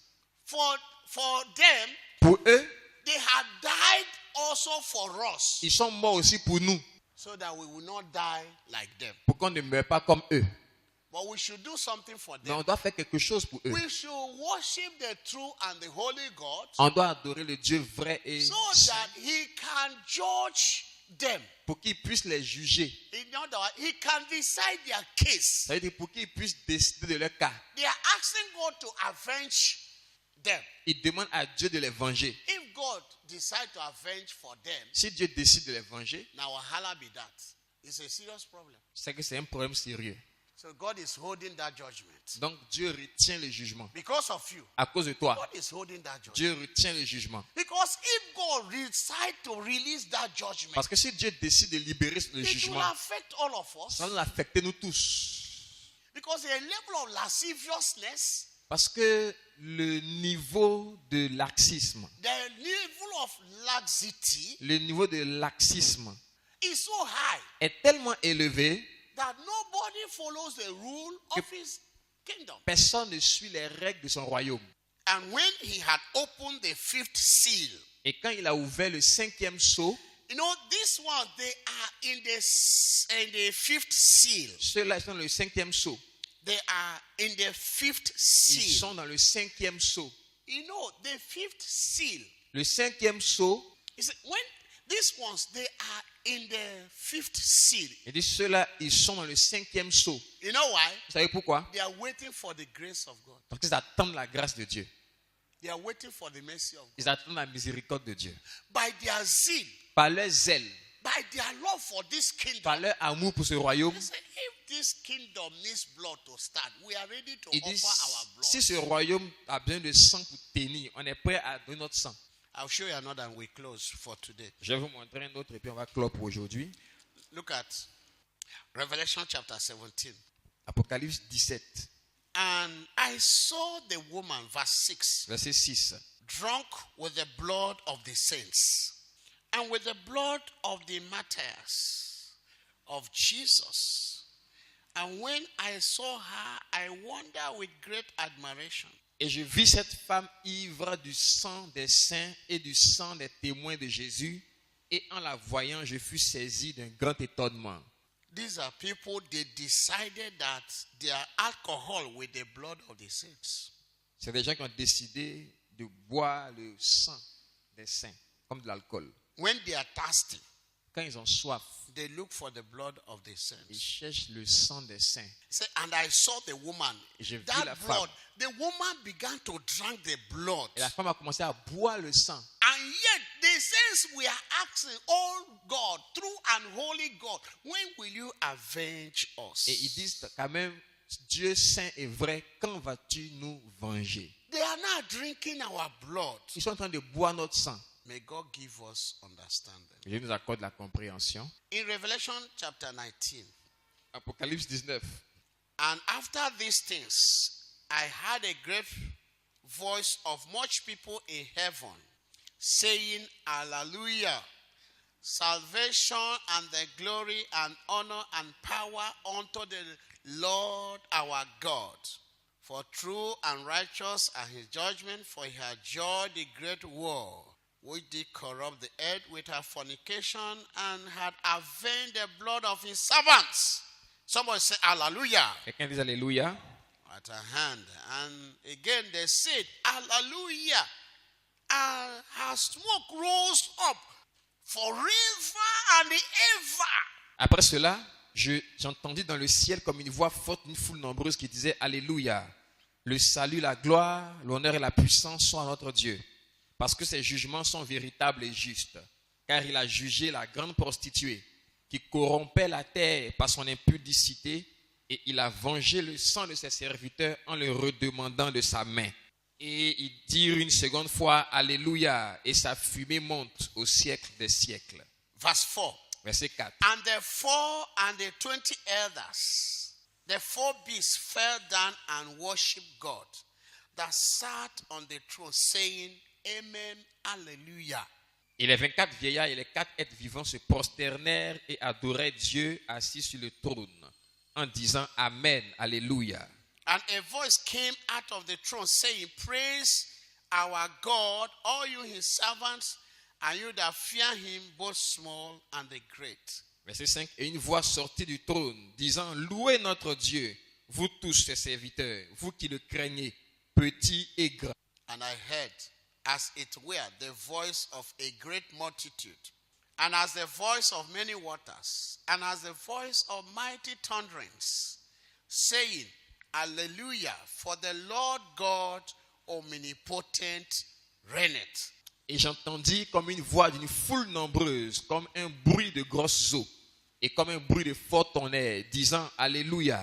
For them, Pour eux, they had died also for us, ils sont morts aussi pour nous, so that we will not die like them. pour qu'on ne meure pas comme eux. But we should do something for Mais them. on doit faire quelque chose pour eux. We should worship the true and the holy God, On doit adorer le Dieu vrai et so saint that he can judge them. pour qu'il puisse les juger. In other words, he can decide their case. Ça veut dire pour qu'ils puissent décider de leur cas. They are asking God to avenge them. Ils demandent à Dieu de les venger. If God decides to avenge for them, Si Dieu décide de les venger, now wahala be that. It's a serious problem. c'est que c'est un problème sérieux. So God is holding that judgment. Donc Dieu retient le jugement. Because of you, À cause de toi, God is holding that judgment. Dieu retient le jugement. Because if God decides to release that judgment, Parce que si Dieu décide de libérer le it will jugement, affect all of us. ça va nous affecter nous tous. Because a level of lasciviousness, Parce que le niveau de laxisme, the level of laxity le niveau de laxisme is so high est tellement élevé, that nobody follows the rule of his kingdom. personne ne suit les règles de son royaume. And when he had opened the fifth seal, Et quand il a ouvert le 5e sceau, you know, these ones, they are in the fifth seal. ceux-là sont dans le 5e sceau. They are in the fifth Ils seal. sont dans le 5e sceau. You know, the fifth seal. Le 5e sceau, Is when these ones, they are in the fifth seal. il dit ceux-là, ils sont dans le 5e sceau. You know why? Vous savez pourquoi? They are waiting for the grace of God. Parce qu'ils attendent la grâce de Dieu. They are waiting for the mercy of God. Ils attendent la miséricorde de Dieu. By their zeal, Par leur zèle, by their love for this kingdom. par leur amour pour ce royaume, They say, if this kingdom needs blood to start, we are ready to ils disent, offer our blood. si ce royaume a besoin de sang pour tenir, on est prêt à donner notre sang. I'll show you another and we close for today. Je vais vous montrer un autre et puis on va clore pour aujourd'hui. Look at Revelation chapter 17. Apocalypse 17, And I saw the woman, verse 6, verset 6. drunk with the blood of the saints and with the blood of the martyrs of Jesus. And when I saw her, I wondered with great admiration. Et je vis cette femme ivre du sang des saints et du sang des témoins de Jésus. Et en la voyant, je fus saisi d'un grand étonnement. These are people, they decided that they are alcohol with the blood of the saints. C'est des gens qui ont décidé de boire le sang des saints, comme de l'alcool. When they are thirsty, Quand ils ont soif, they look for the blood of the ils saints. cherchent le sang des saints. Say, and I saw the woman. Et j'ai vu That la blood, femme. the woman began to drink the blood. Et la femme a commencé à boire le sang. And yet the saints were asking, oh God, true and holy God, when will you avenge us? Et ils disent quand même, Dieu saint et vrai, quand vas-tu nous venger? They are now drinking our blood. Ils sont en train de boire notre sang. May God give us understanding. Dieu nous accorde la compréhension. In Revelation chapter 19, Apocalypse 19. and after these things, I heard a great voice of much people in heaven saying, Hallelujah. Salvation and the glory and honor and power unto the Lord our God. For true and righteous are his judgment, for he hath judged the great war, which did corrupt the earth with her fornication, and had avenged the blood of his servants. Somebody say hallelujah Quelqu'un dit Alléluia. at her hand. And again they said, Hallelujah. and her smoke rose up forever and ever. Après cela, j'entendis dans le ciel comme une voix forte, une foule nombreuse qui disait Alléluia. Le salut, la gloire, l'honneur et la puissance sont à notre Dieu. Parce que ses jugements sont véritables et justes. Car il a jugé la grande prostituée qui corrompait la terre par son impudicité, et il a vengé le sang de ses serviteurs en le redemandant de sa main. Et ils dirent une seconde fois Alléluia, et sa fumée monte au siècle des siècles. Verse 4. Verset 4. And the 24 elders, the 4 beasts fell down and worshipped God that sat on the throne, saying, Amen, Hallelujah. Et les 24 vieillards et les 4 êtres vivants se prosternèrent et adoraient Dieu assis sur le trône, en disant Amen, Alléluia. And a voice came out of the throne, saying, Praise our God, all you his servants, and you that fear him, both small and the great. Verset 5. Et une voix sortit du trône, disant Louez notre Dieu, vous tous ses serviteurs, vous qui le craignez, petits et grands. And I heard, as it were, the voice of a great multitude, and as the voice of many waters, and as the voice of mighty thunderings, saying, Hallelujah, for the Lord God omnipotent reigneth. Et j'entendis comme une voix d'une foule nombreuse, comme un bruit de grosses eaux, et comme un bruit de fort tonnerre, disant Alléluia,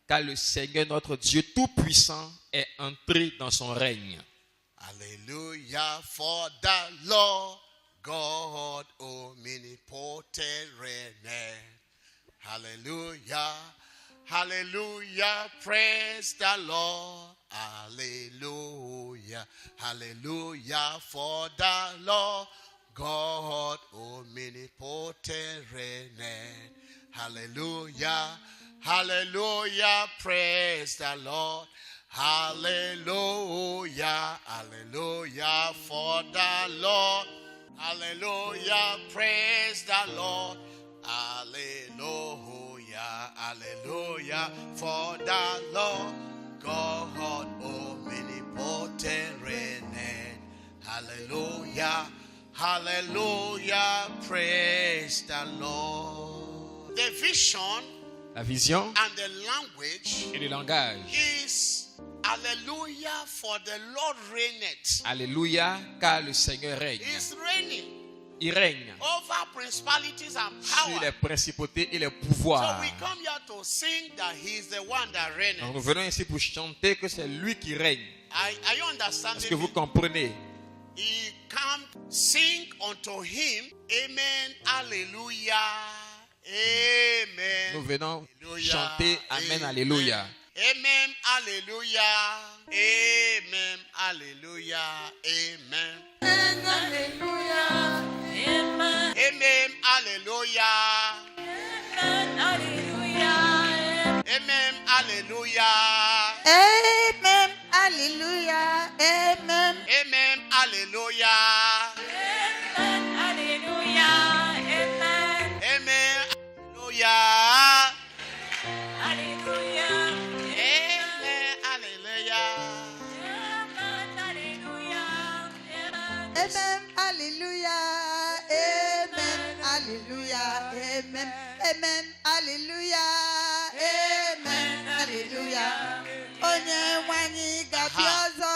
car le Seigneur notre Dieu Tout-Puissant est entré dans son règne. Hallelujah, for the Lord God omnipotent reigneth. Hallelujah, hallelujah, praise the Lord. Hallelujah, hallelujah, for the Lord God omnipotent reigneth. Hallelujah, hallelujah, praise the Lord. Hallelujah, hallelujah, for the Lord. Hallelujah, praise the Lord. Hallelujah, hallelujah, for the Lord God omnipotent reigneth. Hallelujah, hallelujah, praise the Lord. The vision La vision and the language et le langage. is hallelujah, for the Lord reigneth. Alléluia, car le Seigneur règne. He's reigning Il règne over principalities and sur power. les principautés et les So pouvoirs. we come here to sing that he is the one that Donc, reigneth. nous venons ici pour chanter que c'est lui qui règne. Are you Est-ce understanding que vous me? comprenez? He come sing unto him. Amen. Hallelujah. Amen. Nous venons Alléluia. chanter Amen, Amen. Alléluia. Amen. Hallelujah. Amen. Hallelujah. Amen. Amen, hallelujah. Amen, Amen. Hallelujah. amen, hallelujah. Amen. Hallelujah. Amen. Hallelujah. Amen. Amen. Hallelujah. Amen, hallelujah. Amen, Amen. Hallelujah. hallelujah. Amen. Hallelujah. Amen, hallelujah. Amen, Amen. Hallelujah. Amen. Hallelujah. Amen. Amen. Hallelujah. Amen. Hallelujah. Onye nwanyị ga-abịa ọzọ.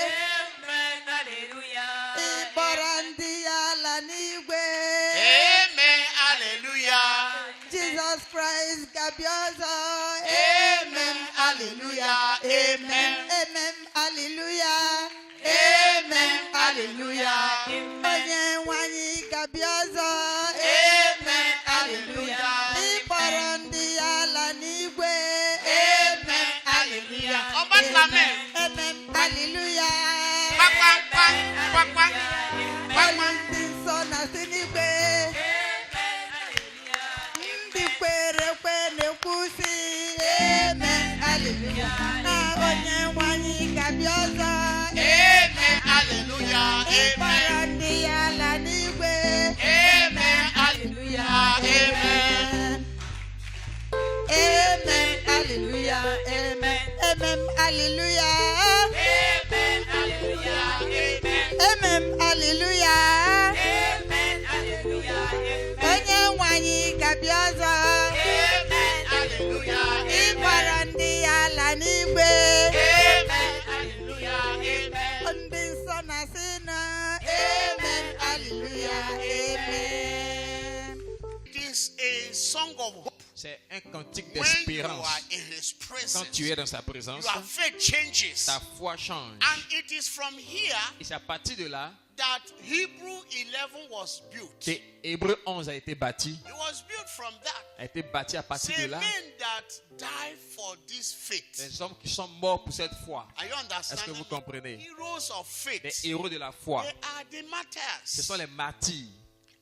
amen, hallelujah. Ịkpọrọ ndị ya ala n'igwe. Amen. Hallelujah. Jesus Christ ga-abịa ọzọ. Amen. Hallelujah. Amen. Amen. Hallelujah. Amen. Hallelujah. Onye nwanyị ga-abịa ọzọ. Amen. Hallelujah. Ịkpọrọ ndị ya ala n'igwe. Amen. Hallelujah. Amen. Amen. Hallelujah. Quack, quack, quack, quack, quack. Onye ndị nsọ na-asị n'igwe. Ndị kwere ekwe na-ekwusi. Amen. Hallelujah. Na onye nwanyị ga-abịa ọzọ. Amen. Hallelujah. Ịkpọrọ Amen. ndị ya ala n'igwe. Amen. Hallelujah. Amen. Amen. Hallelujah. Amen. Amen. Hallelujah. Amen. Hallelujah. Amen. Amen. Amen. Hallelujah. Amen. Hallelujah. Amen. Onye nwe anyị ga-abịa ọzọ. Amen. Hallelujah. Ịkpọrọ ndị ala n'igwe. Amen. Hallelujah. Amen. Ndị nsọ na-asị na amen. Hallelujah. Amen. It is a song of hope. C'est un cantique When you d'espérance. are in His Quand presence, tu es dans sa présence, your faith changes. ta foi change. And it is from here Et c'est à partir de là that Hebrew 11 was built. que Hébreu 11 a été bâti. It was built from that. A été bâti à partir Say de là. men that die for this faith. Les hommes qui sont morts pour cette foi. Are you Est-ce que vous understanding? comprenez? Heroes of faith. Les héros de la foi. They are the Ce sont martyrs. les martyrs.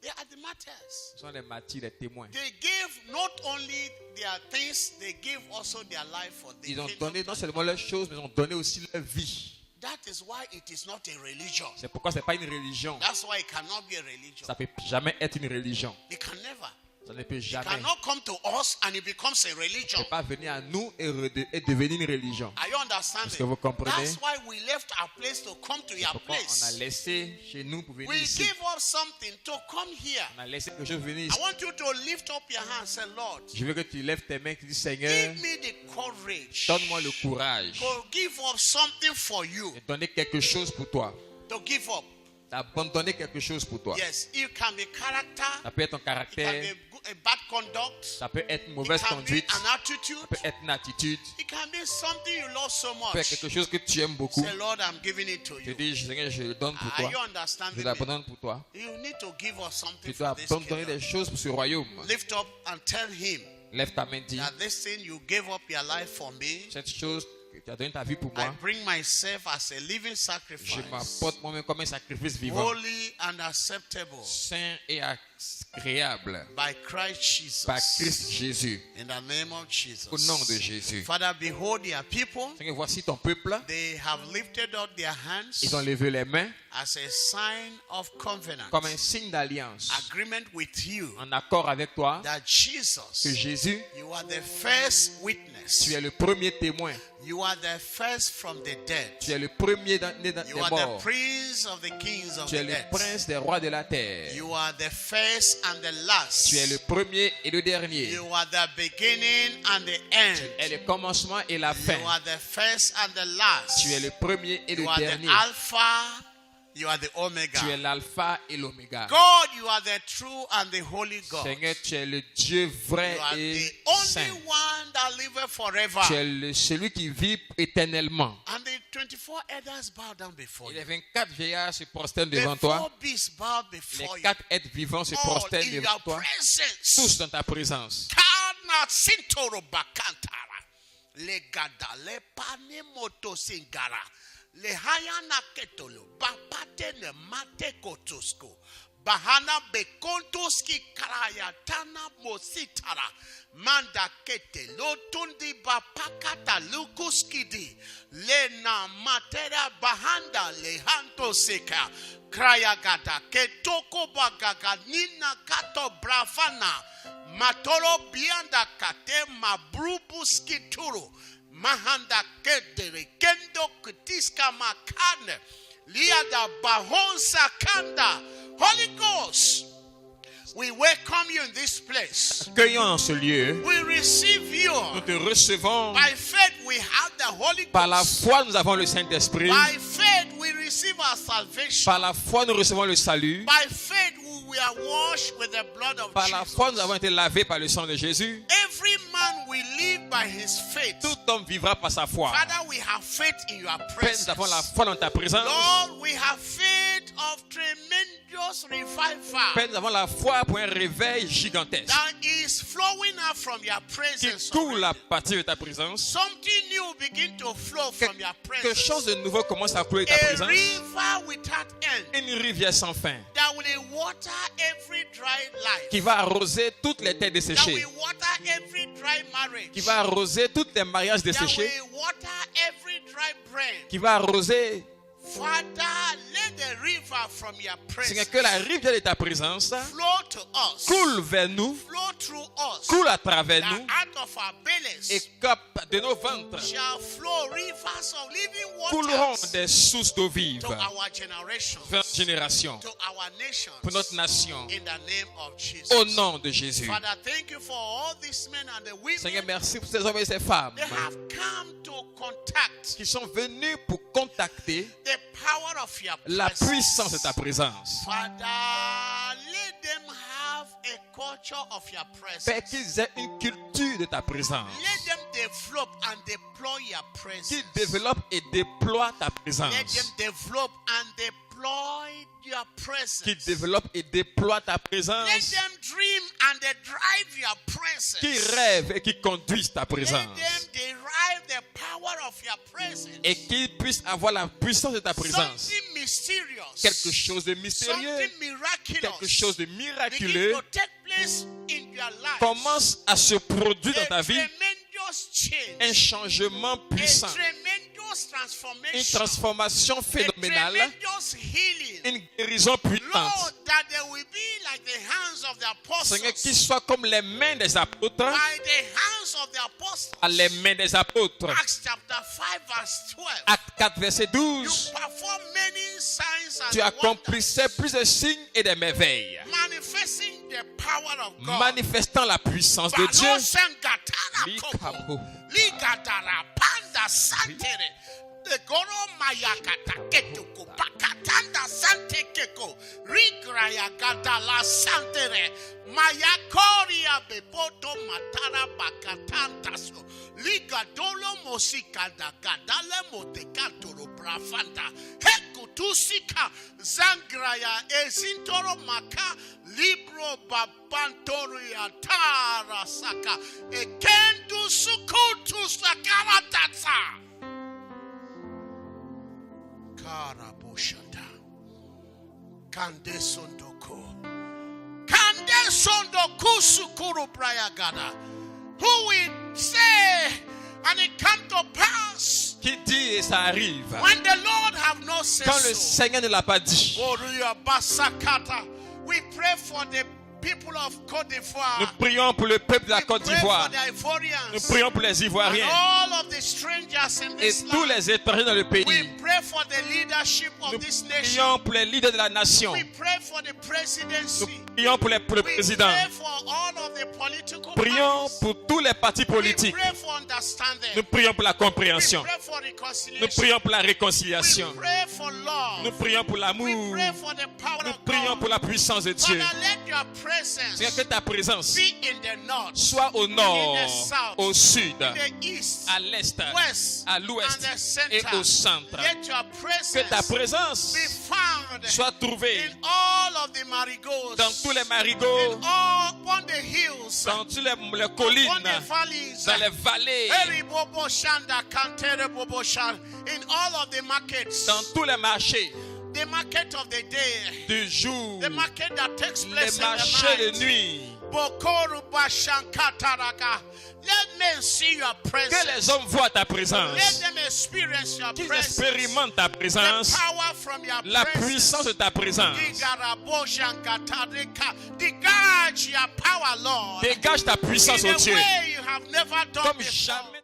They are the martyrs. Ce sont les martyrs, les témoins. They gave not only their things, they gave also their life for the Ils ont kingdom. donné non seulement leurs choses, mais ils ont donné aussi leur vie. That is why it is not a religion. C'est pourquoi ce n'est pas une religion. That's why it cannot be a religion. Ça ne peut jamais être une religion. It can never. Ça ne peut It jamais. cannot come to us and it becomes a Ça ne religion. peut pas venir à nous et devenir une religion. Are you understanding? Est-ce que vous comprenez? That's why we left our place to come to your Pourquoi on a place. laissé chez nous pour venir We ici? give up something to come here. On a laissé quelque chose venir I ici. want you to lift up your hand and say, Lord, Je veux que tu lèves tes mains et que tu dis, Seigneur, give me the courage donne-moi le courage to give up something for you. de donner quelque chose pour toi. To give up. D'abandonner quelque chose pour toi. Yes, it can be character, Ça peut être ton it can caractère, be a bad conduct, ça peut être une it mauvaise can be conduite, an ça attitude, peut être une attitude, it can be something you love so ça peut être much. quelque chose que tu aimes beaucoup. Say, Lord, I'm giving it to Je you. dis, Seigneur, je le donne pour Are toi. you Je understanding me? l'abandonne pour toi. You need to give us something Tu dois for this donner kingdom. des choses pour ce royaume. Lift up and tell him Lève ta main, dis, that this thing you gave up your life for me, cette chose que tu as donné ta vie pour I moi, bring myself as a living je sacrifice, m'apporte moi-même comme un sacrifice vivant, holy and acceptable saint et agréable by Christ par Jesus. Christ Jésus. In the name of Jesus. Au nom de Jésus. Father, behold your people. Seigneur, voici ton peuple. They have lifted up their hands Ils ont levé les mains as a sign of covenant, comme un signe d'alliance, agreement with you en accord avec toi, that que Jesus, Jésus, you are the first witness. tu es le premier témoin. You are the first from the dead. Tu es le premier né des You are morts. the prince of the kings of Tu es the le dead. prince des rois de la terre. You are the first and the last. Tu es le premier et le dernier. You are the beginning and the Tu es end. le commencement et la fin. You are the first and the last. Tu es le premier et le You are the dernier. Alpha. You are the Tu es Omega. l'alpha et l'oméga. God, you are the true and the holy God. Seigneur, tu es le Dieu vrai You are et the only saint. one that liveth forever. Tu es celui qui vit éternellement. And the 24 elders bow down before Et you. les 24 vieillards se prosternent The devant toi. 4 beasts bow Les before you. 4 êtres vivants se All prosternent in devant your toi. presence. Tous dans ta présence. Kana sintoro bakantara. Le gada le pane moto singara. Le hayana ketolo. Bapate ne mate kotusko. Bahana bekontoski karaya tana mositara. Manda kete lotundi bapakata lukuskidi. Lena matera bahanda lehanto seka. Kraya gada ketoko bagaga nina kato brafana. Matoro bianda kate mabrubu skituru. Mahanda kedere kendo kutiska makane. Liada bahonsa kanda. Holy Ghost, we welcome you in this place. Accueillons en ce lieu. We receive you. Nous te recevons. By faith we have the Holy Par la Ghost. foi, nous avons le Saint-Esprit. By faith we receive our salvation. Par la foi, nous recevons le salut. By faith we are washed with the blood of Par la foi, nous Jesus. avons été lavés par le sang de Jésus. Every man will live by his faith. Tout homme vivra par sa foi. Father, we have faith in your Père, nous avons la presence. foi dans ta présence. Lord, we have faith of tremendous revival Père, nous avons la foi pour un réveil gigantesque that is flowing out from your qui presence. coule à already. partir de ta présence. Something new begin to flow from your Quelque presence. chose de nouveau commence à couler de ta A présence. river without end Une rivière sans fin that will water every dry life. qui va arroser toutes les terres That desséchées, will water every dry marriage. qui va arroser tous les mariages That desséchés, will water every dry brain. qui va arroser. Father, let the the river from your Seigneur, presence que la rivière de ta présence flow to us, coule vers nous, flow through us, coule à travers that nous out of our et bellies cap de nos ventres shall flow rivers of living couleront waters des sources d'eau vive to our generation, vers notre génération, to our nation, pour notre nation, in the name of Jesus. au nom de Jésus. Father, thank you for all these men and the Seigneur, women. merci pour ces hommes et ces femmes They have come to contact qui sont venus pour contacter the power of your la presence. puissance de ta présence. Father, let them have a culture of your Père, presence. qu'ils aient une culture de ta présence, Let them develop and deploy your presence. qu'ils développent et déploient ta Let them présence, develop and deploy your presence. qu'ils développent et déploient ta Let présence, them dream and they drive your presence. qu'ils rêvent et qu'ils conduisent ta Let présence, them derive the power of your presence. et qu'ils puissent avoir la puissance de ta présence. Something mysterious. Quelque chose de mystérieux, Something miraculous. quelque chose de Begin miraculeux to take place in your life. commence à se produire dans ta A vie, tremendous change. un changement puissant, A tremendous une transformation. transformation A phénoménale, tremendous healing. une guérison puissante. Lord, that they will be like the hands of the Seigneur, apostles. qu'ils soient comme les mains des apôtres, By the hands of the apostles. à les mains des apôtres. Acts chapter 5 verse 12. Acte 4, verset You 12. perform many signs and Tu wonders, accomplissais plus de signes et de merveilles, manifesting the power of God. manifestant la puissance de Dieu. Balo sangatara Likabo. koko. Ligatara panda santere. The goro mayakata ketuko pakatanda sante keko. Rigraya gadala santere. Mayakoria beboto matara bakatantaso. Ligadolo mosika da gadale motekatoro brafanda. Hekutusika zangraya ezintoro maka libro babantoria tara saka. Ekendu sukutu sakaratata. Karaboshata. Kande sondoko. Kande sondoko sukuru brayagada. Who will say, and it come to pass, Qui dit et ça arrive. when the Lord have not said Quand le so. Seigneur ne l'a pas dit, Oruya basakata. We pray for the people of Côte nous d'Ivoire. prions pour le peuple de la We Côte pray d'Ivoire. for the Ivorians. Nous prions pour les And Ivoiriens all of the strangers in et this tous land. les étrangers dans le We pays. pray for the leadership of Nous this nation. prions pour les leaders de la nation. We pray for the Nous presidency. prions pour le We président. pray for all of the political Prions parties. pour tous les partis We politiques. pray for understanding. Nous prions pour la We compréhension. pray for Nous reconciliation. prions pour la We réconciliation. pray for love. Nous prions pour We l'amour. pray for the power Nous of prions pour God. la puissance de Dieu. Father, let your presence Seigneur, que ta présence be in the north, soit au nord, in the south, au sud, in the east, à l'est, west, à and l'ouest the center. et au centre. Let your Que ta presence présence be found soit trouvée in all of the marigolds, dans tous les marigots, in all upon the hills, dans tous les upon collines, the valleys, dans les vallées, Eri bobo shanda, kantere bobo shan, in all of the markets, dans tous les marchés the market of the day, du jour, the market that takes les place in marchés the de night. nuit. Bokoru bashankataraka. Let men see your Que presence. les hommes voient ta Let présence, them experience your qu'ils presence. expérimentent ta The présence, power from your la presence. puissance de ta présence. Degage your power, Lord. Dégage ta puissance, In oh a Dieu, way you have never done comme before. jamais.